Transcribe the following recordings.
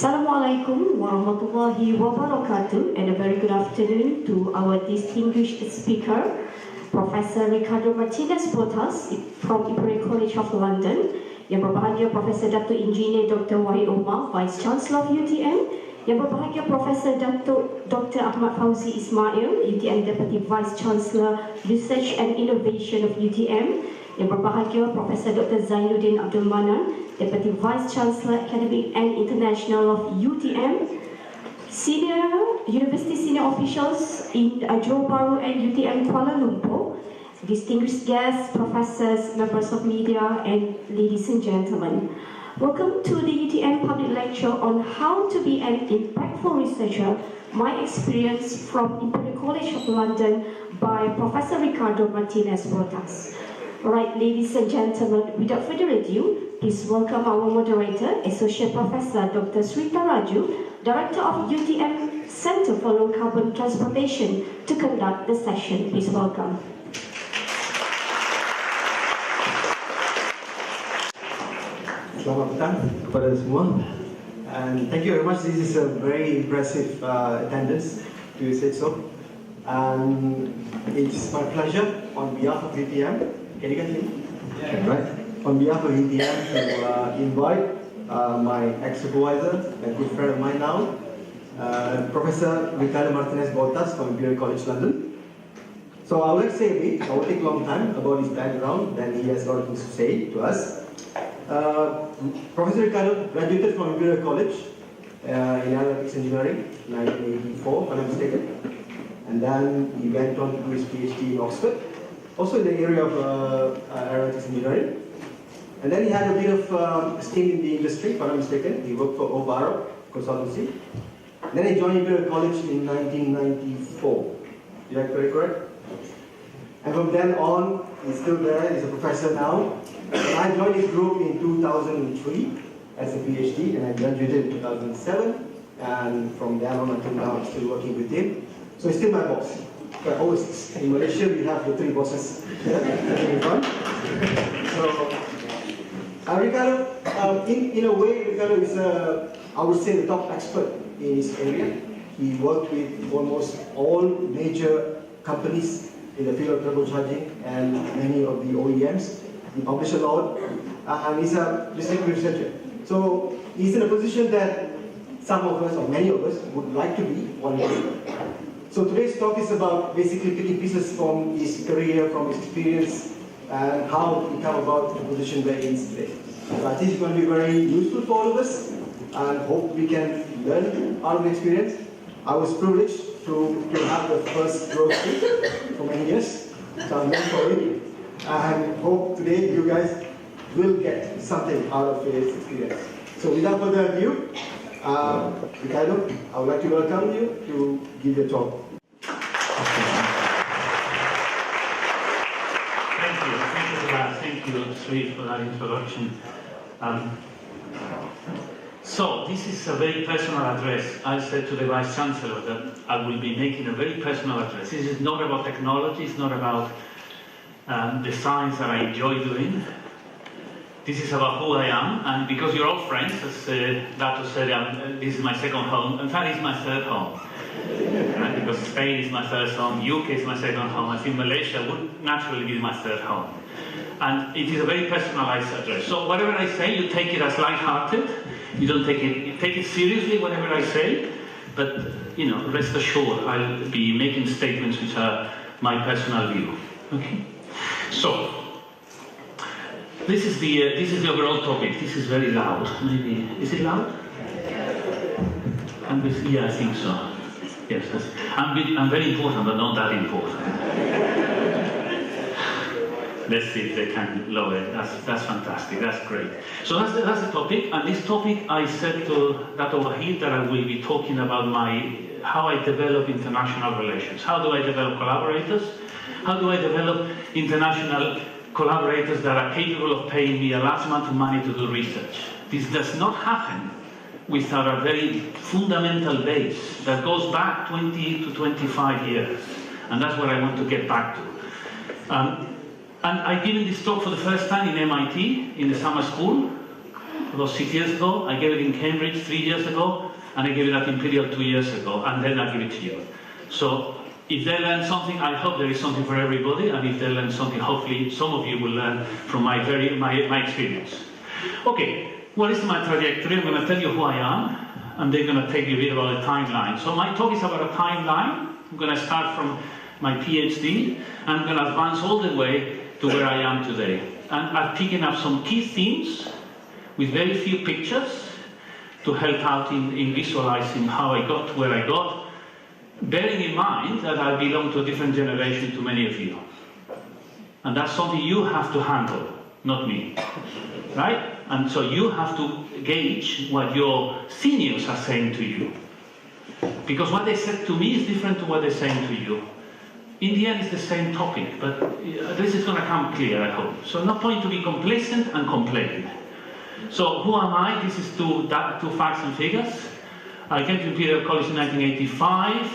Assalamualaikum warahmatullahi wabarakatuh, and a very good afternoon to our distinguished speaker, Professor Ricardo Martinez Botas from Imperial College of London, Yang berbahagia Profesor Dato' Engineer Dr. Wahid Omar, Vice Chancellor of UTM, Yang berbahagia Profesor Dr. Ahmad Fauzi Ismail, UTM Deputy Vice Chancellor Research and Innovation of UTM, Yang berbahagia Profesor Dr. Zainuddin Abdul Manan, Deputy Vice Chancellor Academic and International of UTM, University Senior Officials in Johor Bahru and UTM Kuala Lumpur, distinguished guests, professors, members of media, and ladies and gentlemen. Welcome to the UTM public lecture on how to be an impactful researcher, my experience from Imperial College of London by Professor Ricardo Martinez Botas. Alright, ladies and gentlemen, without further ado, please welcome our moderator, Associate Professor Dr. Srita Raju, Director of UTM Center for Low Carbon Transportation, to conduct the session. Please welcome. Selamat petang kepada semua, and thank you very much. This is a very impressive attendance, to say so. And it's my pleasure on behalf of UTM. Can you get me? Yeah. Right. On behalf of UTM to invite my ex-supervisor and good friend of mine now, Professor Ricardo Martinez Botas from Imperial College London. So I would like to say a bit. I will take a long time about his background. Then he has a lot of things to say to us. Professor Ricardo graduated from Imperial College in Aeronautics Engineering, 1984, if I'm not mistaken. And then he went on to do his PhD in Oxford, also in the area of Aeronautics Engineering. And then he had a bit of stint in the industry, if I'm not mistaken. He worked for Obaro Consultancy. Then he joined Imperial College in 1994. Is that correct? And from then on, he's still there, he's a professor now. And I joined his group in 2003 as a PhD, and I graduated in 2007. And from then on until now, I'm still working with him. So he's still my boss. But always in Malaysia, we have the three bosses. So, Ricardo, in a way, Ricardo is, I would say, the top expert in his area. He worked with almost all major companies in the field of turbocharging and many of the OEMs. He published a lot, and he's a distinguished researcher. So he's in a position that some of us, or many of us, would like to be one day. So today's talk is about basically picking pieces from his career, from his experience, and how he came about the position where he is today. So I think it's going to be very useful for all of us, and hope we can learn out of the experience. I was privileged to have the first row seat for many years, so I'm thankful for it. And hope today you guys will get something out of his experience. So without further ado, Ricardo, I would like to welcome you to give your talk. Thank you, Sri, for that introduction. So this is a very personal address. I said to the Vice Chancellor that I will be making a very personal address. This is not about technology, it's not about the science that I enjoy doing. This is about who I am, and because you're all friends, as Dato said, this is my second home. In fact, it's my third home. Right? Because Spain is my first home, UK is my second home, I think Malaysia would naturally be my third home. And it is a very personalized address. So whatever I say, you take it as light-hearted. You don't take it seriously whatever I say, but rest assured, I'll be making statements which are my personal view. Okay. So this is the overall topic. This is very loud. Maybe is it loud? Yeah, I think so. Yes, I'm very important, but not that important. Let's see if they can lower it. That's fantastic. That's great. So that's the topic. And this topic, I said to Dato' Wahid that I will be talking about how I develop international relations. How do I develop collaborators? How do I develop international collaborators that are capable of paying me a large amount of money to do research? This does not happen without a very fundamental base that goes back 20 to 25 years. And that's what I want to get back to. And I've given this talk for the first time in MIT, in the summer school. about 6 years ago, I gave it in Cambridge 3 years ago, and I gave it at Imperial 2 years ago, and then I give it to you. So if they learn something, I hope there is something for everybody, and if they learn something, hopefully some of you will learn from my experience. Okay, what is my trajectory? I'm going to tell you who I am, and then going to tell you a bit about a timeline. So my talk is about a timeline. I'm going to start from my PhD, and I'm going to advance all the way to where I am today. And I'm picking up some key themes with very few pictures to help out in visualizing how I got to where I got, bearing in mind that I belong to a different generation to many of you. And that's something you have to handle, not me. Right? And so you have to gauge what your seniors are saying to you. Because what they said to me is different to what they're saying to you. In the end, it's the same topic, but this is going to come clear, I hope. So no point to be complacent and complain. So who am I? This is two facts and figures. I came to Imperial College in 1985,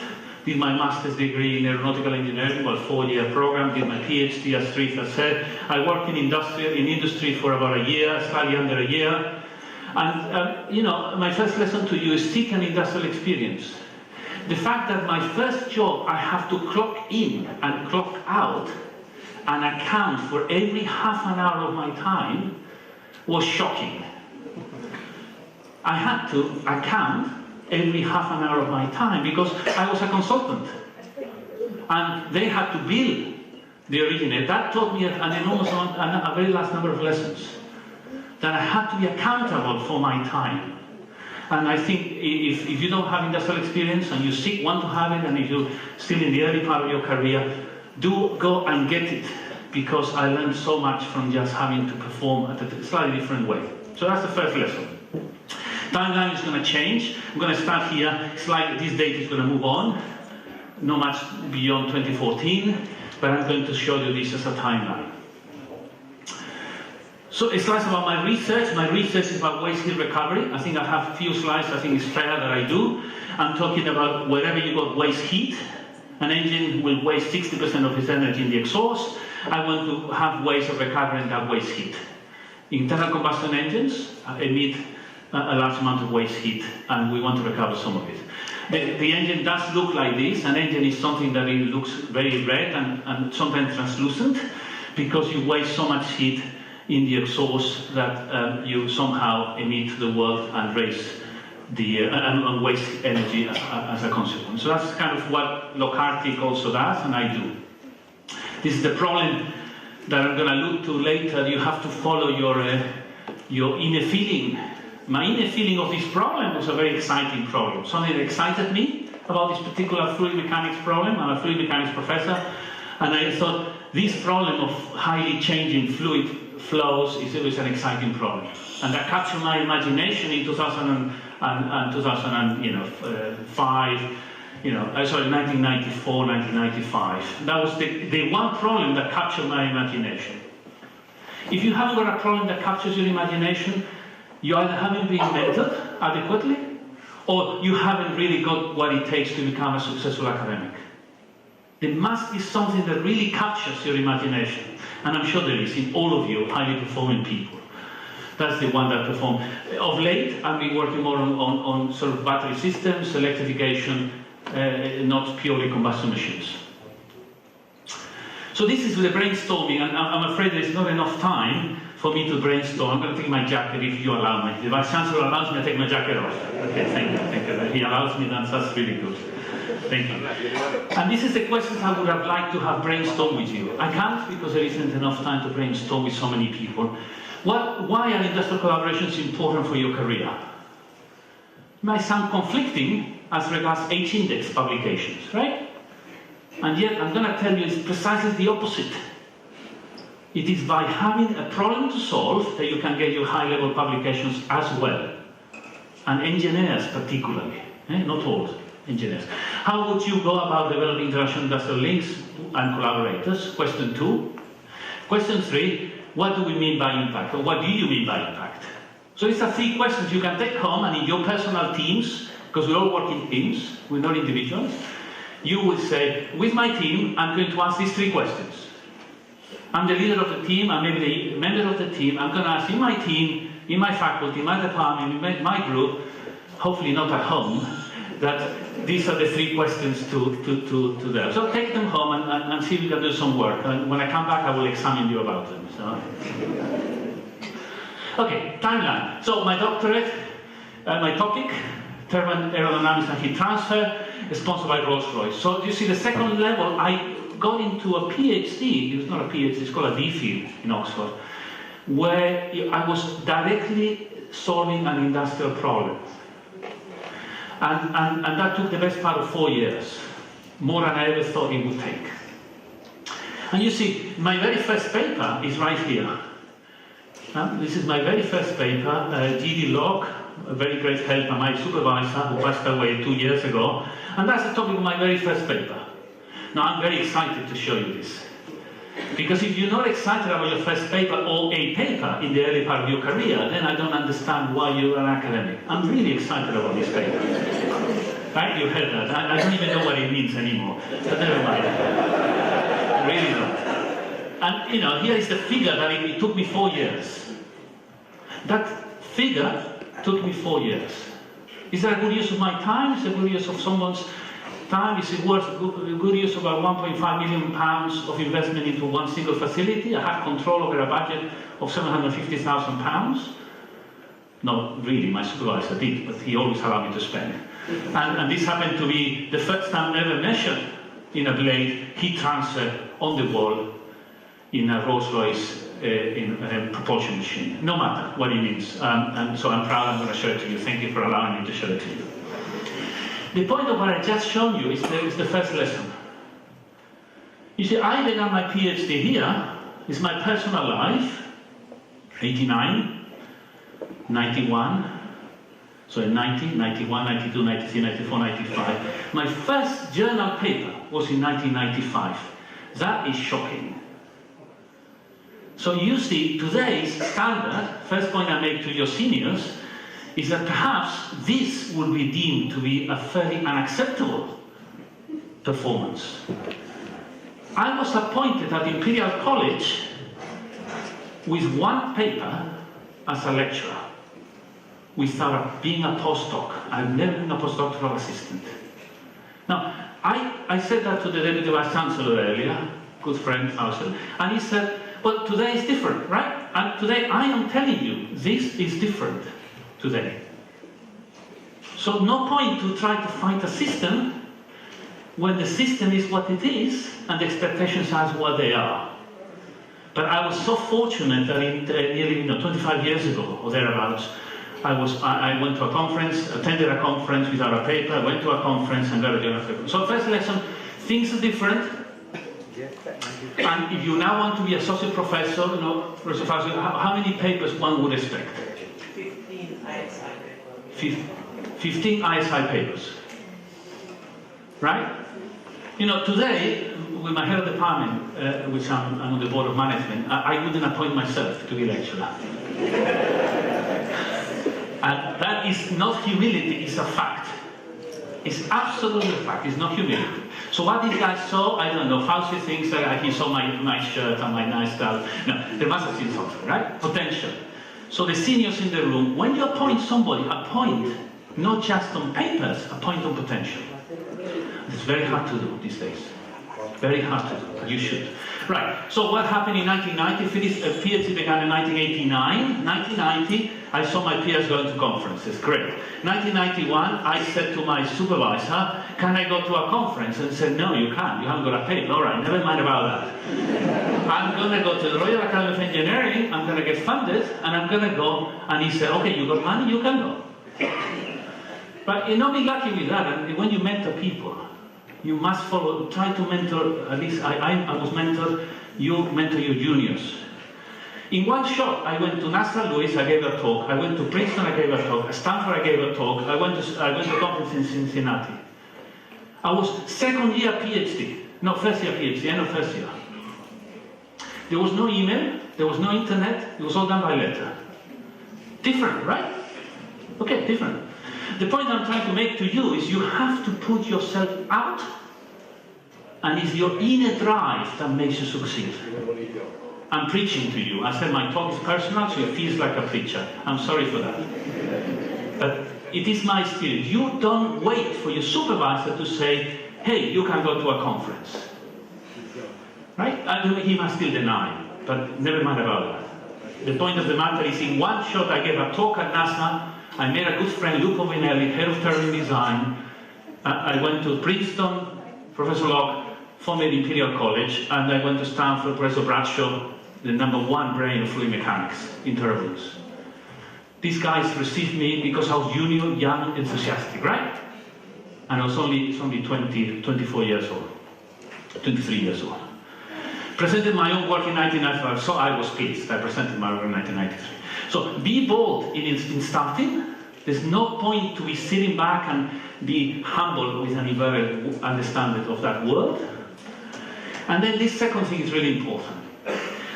did my master's degree in aeronautical engineering, well, 4-year program, did my PhD, as Teresa said. I worked in industry for about a year, slightly under a year. And, you know, my first lesson to you is seek an industrial experience. The fact that my first job, I have to clock in and clock out and account for every half an hour of my time was shocking. I had to account every half an hour of my time because I was a consultant. And they had to bill the originator. That taught me an enormous amount, a very large number of lessons. That I had to be accountable for my time. And I think if you don't have industrial experience and you want to have it, and if you're still in the early part of your career, do go and get it, because I learned so much from just having to perform at a slightly different way. So that's the first lesson. Timeline is going to change. I'm going to start here. This date is going to move on, not much beyond 2014, but I'm going to show you this as a timeline. So a slide about my research. My research is about waste heat recovery. I think I have a few slides I think it's fair that I do. I'm talking about wherever you got waste heat, an engine will waste 60% of its energy in the exhaust. I want to have ways of recovering that waste heat. Internal combustion engines emit a large amount of waste heat, and we want to recover some of it. The engine does look like this. An engine is something that it looks very red and sometimes translucent, because you waste so much heat in the exhaust that you somehow emit to the world and raise and waste energy as a consequence. So that's kind of what Lockhart also does, and I do. This is the problem that I'm going to look to later. You have to follow your inner feeling. My inner feeling of this problem was a very exciting problem. Something that excited me about this particular fluid mechanics problem. I'm a fluid mechanics professor, and I thought this problem of highly changing fluid flows is an exciting problem. And that captured my imagination in 1994, 1995. That was the one problem that captured my imagination. If you haven't got a problem that captures your imagination, you either haven't been mentored adequately, or you haven't really got what it takes to become a successful academic. There must be something that really captures your imagination. And I'm sure there is in all of you highly performing people. That's the one that perform. Of late, I've been working more on sort of battery systems, electrification, not purely combustion machines. So this is the brainstorming, and I'm afraid there's not enough time for me to brainstorm. I'm going to take my jacket if you allow me. The Vice Chancellor allows me to take my jacket off. Okay, thank you. He allows me, that's really good. Thank you. And this is the questions I would have liked to have brainstormed with you. I can't, because there isn't enough time to brainstorm with so many people. Why are industrial collaborations important for your career? It might sound conflicting as regards H-index publications, right? And yet I'm going to tell you it's precisely the opposite. It is by having a problem to solve that you can get your high-level publications as well. And engineers particularly, not all engineers. How would you go about developing international industrial links and collaborators? Question 2. Question 3, what do we mean by impact? Or what do you mean by impact? So these are 3 questions you can take home, and in your personal teams, because we all work in teams, we're not individuals, you would say, with my team, I'm going to ask these 3 questions. I'm the leader of the team, I'm maybe the member of the team, I'm going to ask in my team in my faculty, in my department, in my group, hopefully not at home, that these are the 3 questions to them. So take them home and see if we can do some work. And when I come back, I will examine you about them. So. Okay, timeline. So my doctorate, my topic, Turbine Aerodynamics and Heat Transfer, is sponsored by Rolls-Royce. So you see the second level, I got into a PhD, it was not a PhD, it's called a DPhil in Oxford, where I was directly solving an industrial problem. And that took the best part of 4 years, more than I ever thought it would take. And you see, my very first paper is right here. This is my very first paper, G.D. Locke, a very great helper, my supervisor, who passed away 2 years ago, and that's the topic of my very first paper. Now, I'm very excited to show you this. Because if you're not excited about your first paper or a paper in the early part of your career, then I don't understand why you're an academic. I'm really excited about this paper. Right? You heard that. I don't even know what it means anymore. But never mind. I really don't. And, you know, here is the figure that it took me 4 years. That figure took me 4 years. Is that a good use of my time? Is it a good use of someone's time? Is it worth a good use of about £1.5 million of investment into one single facility? I had control over a budget of £750,000. Not really, my supervisor did, but he always allowed me to spend. And this happened to be the first time ever measured in a blade heat transfer on the wall in a Rolls-Royce in a propulsion machine, no matter what it means. And so I'm proud, I'm going to show it to you. Thank you for allowing me to show it to you. The point of what I just shown you is the first lesson. You see, I began my PhD here. It's my personal life, 89, 91, so in 90, 91, 92, 93, 94, 95. My first journal paper was in 1995. That is shocking. So you see, today's standard, first point I make to your seniors, is that perhaps this would be deemed to be a fairly unacceptable performance. I was appointed at Imperial College with one paper as a lecturer, without being a postdoc. I've never been a postdoctoral assistant. Now, I said that to the Deputy Vice Chancellor earlier, good friend Austin, and he said, well, today is different, right? And today I am telling you, this is different today. So no point to try to find a system when the system is what it is and the expectations are what they are. But I was so fortunate that nearly 25 years ago or thereabouts, I went to a conference, attended a conference without a paper, went to a conference and got a journal paper. So first lesson, things are different. And if you now want to be associate professor, how many papers one would expect? 15 ISI papers. 15 ISI papers. Right? Today, with my head of department, which I'm on the board of management, I wouldn't appoint myself to be lecturer. And that is not humility, it's a fact. It's absolutely a fact, it's not humility. So what this guy saw, I don't know, Fauci thinks that he saw my nice shirt and my nice style. No, there must have seen something, right? Potential. So the seniors in the room, when you appoint somebody, appoint not just on papers, appoint on potential. It's very hard to do these days. Very hard to do, but you should. Right, so what happened in 1990? PhD began in 1989. 1990, I saw my peers going to conferences. Great. 1991, I said to my supervisor, can I go to a conference? And he said, no, you can't. You haven't got a paper. All right, never mind about that. I'm going to go to the Royal Academy of Engineering. I'm going to get funded, and I'm going to go. And he said, okay, you got money, you can go. But be lucky with that. And when you mentor people, you must follow, try to mentor, at least I was mentored, you mentor your juniors. In one shot, I went to Nassau Lewis, I gave a talk. I went to Princeton, I gave a talk. At Stanford, I gave a talk. I went to a conference in Cincinnati. I was second year PhD, no, first year PhD, end of first year. There was no email, there was no internet, it was all done by letter. Different, right? Okay, different. The point I'm trying to make to you is you have to put yourself out, and it's your inner drive that makes you succeed. I'm preaching to you. I said my talk is personal, so it feels like a preacher. I'm sorry for that. But it is my experience. You don't wait for your supervisor to say, hey, you can go to a conference. Right? And he must still deny, but never mind about that. The point of the matter is, in one shot I gave a talk at NASA. I made a good friend, Lupo Vinelli, head of terrain design. I went to Princeton, Professor Locke, former Imperial College, and I went to Stanford, Professor Bradshaw, the #1 brain of fluid mechanics in turbulence. These guys received me because I was junior, young, enthusiastic, right? And I was only 24 years old, 23 years old. Presented my own work in 1995, so I was pleased. I presented my work in 1993. So be bold in starting. There's no point to be sitting back and be humble with an inverted understanding of that word. And then this second thing is really important.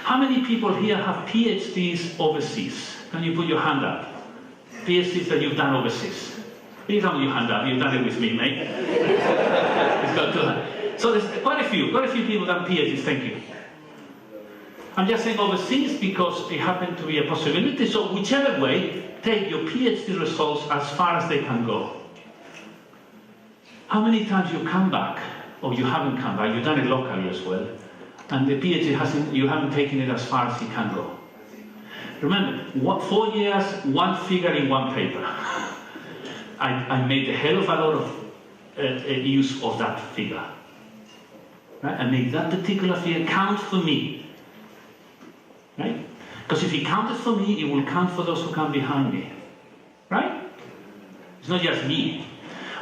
How many people here have PhDs overseas? Can you put your hand up? PhDs that you've done overseas. Please have your hand up. You've done it with me, mate. It's got 2 hands. So there's quite a few people done PhDs. Thank you. I'm just saying overseas because it happened to be a possibility. So whichever way, take your PhD results as far as they can go. How many times you come back, or you haven't come back, you've done it locally as well, and the PhD you haven't taken it as far as it can go. Remember, 4 years, one figure in one paper. I made a hell of a lot of use of that figure. Right? I made that particular figure count for me. Right? Because if it counted for me, it will count for those who come behind me. Right? It's not just me.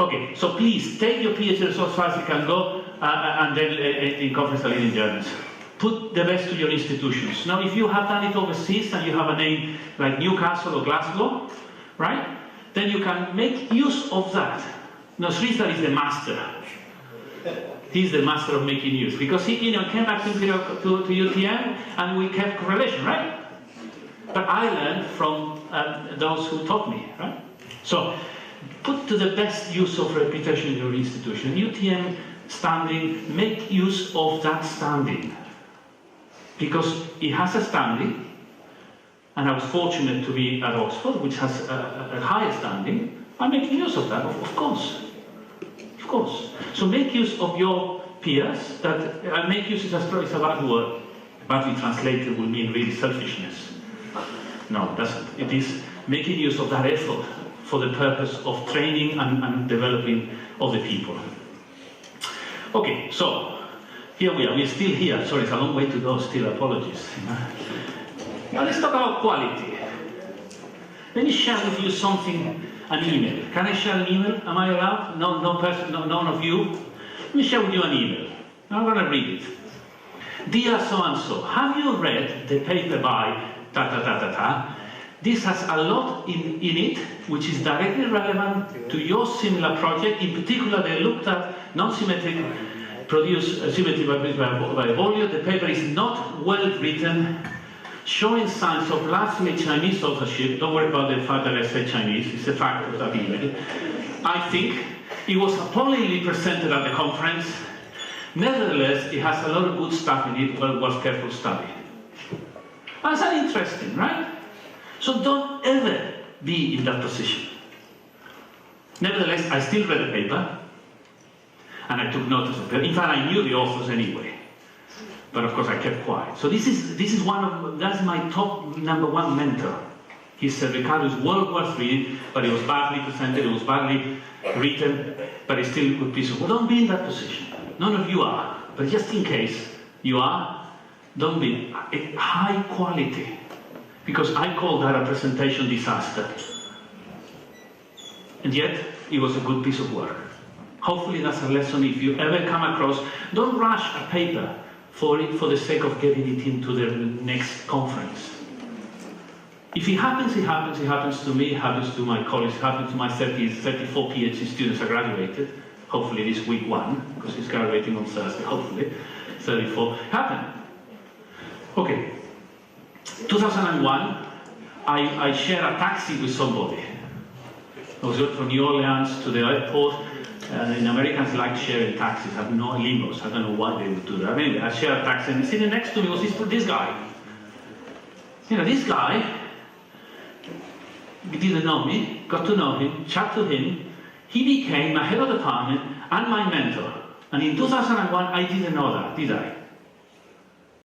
Okay, so please take your PhD results as far as you can go, and then in conference and leading journals. Put the best to your institutions. Now, if you have done it overseas and you have a name like Newcastle or Glasgow, right? Then you can make use of that. Now, Sridhar is the master. He's the master of making use, because he, came back to UTM and we kept correlation, right? But I learned from those who taught me, right? So, put to the best use of reputation in your institution. UTM standing, make use of that standing. Because it has a standing, and I was fortunate to be at Oxford, which has a higher standing. I'm making use of that, of course. Of course. So make use of your peers. That make use is a bad word. Badly translated will mean really selfishness. No, it doesn't. It is making use of that effort for the purpose of training and developing other people. Okay, so here we are. We're still here. Sorry, it's a long way to go still. Apologies. Now let's talk about quality. Let me share with you something, an email. Can I share an email? Am I allowed? None of you? Let me share with you an email. I'm going to read it. Dear so-and-so, have you read the paper by ta-ta-ta-ta-ta? This has a lot in it which is directly relevant to your similar project. In particular, they looked at non-symmetric symmetry by volume. The paper is not well written, showing signs of largely Chinese authorship. Don't worry about the fact that I said Chinese, it's a fact of that email. I think it was appallingly presented at the conference. Nevertheless, it has a lot of good stuff in it, well worth careful study. That's interesting, right? So don't ever be in that position. Nevertheless, I still read the paper, and I took notice of it. In fact, I knew the authors anyway. But of course, I kept quiet. So that's my top #1 mentor. He said, Ricardo is well worth reading, but it was badly presented, it was badly written, but it's still a good piece of work. Don't be in that position. None of you are. But just in case you are, don't be. High quality. Because I call that a presentation disaster. And yet, it was a good piece of work. Hopefully that's a lesson if you ever come across. Don't rush a paper for the sake of getting it into the next conference. If it happens, it happens. It happens to me, it happens to my colleagues, it happens to my 34 PhD students are graduated. Hopefully this week 1, because he's graduating on Thursday, hopefully. 34. Happened. Okay. 2001, I shared a taxi with somebody. I was going from New Orleans to the airport, and Americans like sharing taxis, have no limos. I don't know why they would do that. Anyway, I shared a taxi, and sitting next to me was this guy. This guy didn't know me, got to know him, chat to him. He became my head of department and my mentor. And in 2001, I didn't know that, did I?